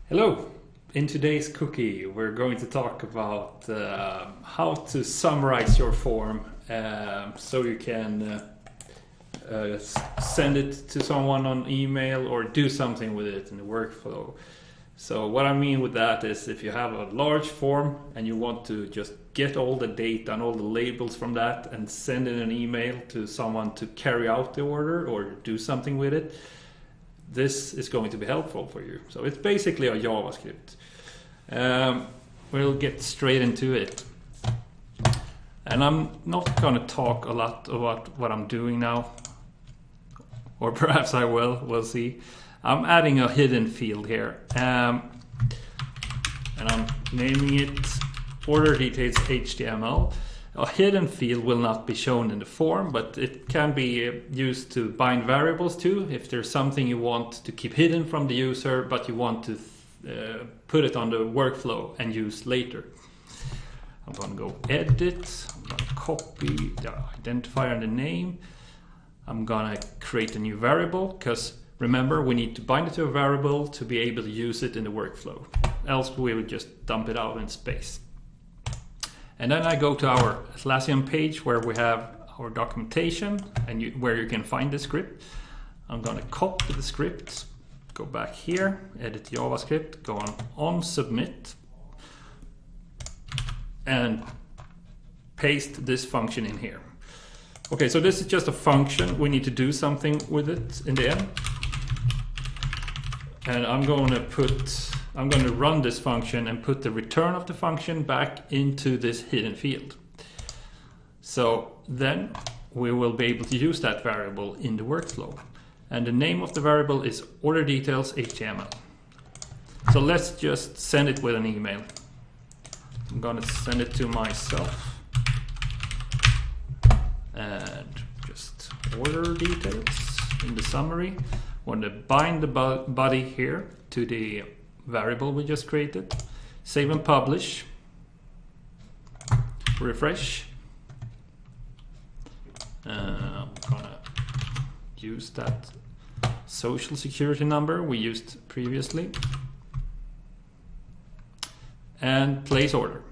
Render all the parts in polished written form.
Hello! In today's cookie we're going to talk about how to summarize your form so you can send it to someone on email or do something with it in the workflow. So what I mean with that is if you have a large form and you want to just get all the data and all the labels from that and send in an email to someone to carry out the order or do something with it, this is going to be helpful for you. So it's basically a JavaScript. We'll get straight into it. And I'm not going to talk a lot about what I'm doing now, or perhaps I will, we'll see. I'm adding a hidden field here, and I'm naming it order details HTML. A hidden field will not be shown in the form, but it can be used to bind variables to if there's something you want to keep hidden from the user, but you want to put it on the workflow and use later. I'm going to go edit, I'm going to copy the identifier and the name. I'm going to create a new variable because remember we need to bind it to a variable to be able to use it in the workflow. Else we would just dump it out in space. And then I go to our Atlassian page where we have our documentation and where you can find the script. I'm going to copy the script, go back here, edit JavaScript, go on submit, and paste this function in here. Okay, so this is just a function. We need to do something with it in the end. And I'm going to run this function and put the return of the function back into this hidden field. So then we will be able to use that variable in the workflow. And the name of the variable is order details HTML. So let's just send it with an email. I'm going to send it to myself. And just order details in the summary. Want to bind the body here to the variable we just created. Save and publish. Refresh. I'm gonna use that social security number we used previously. And place order.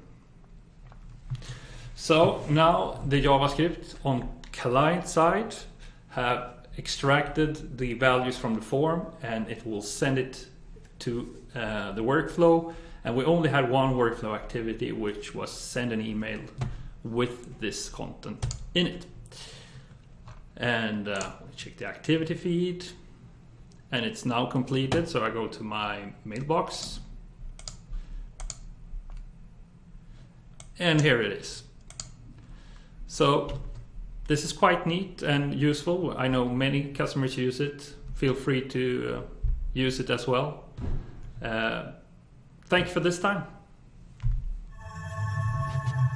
So now the JavaScript on client side have extracted the values from the form and it will send it to the workflow, and we only had one workflow activity, which was send an email with this content in it. And we check the activity feed and it's now completed, so I go to my mailbox and here it is. So this is quite neat and useful. I know many customers use it. Feel free to use it as well. Thank you for this time.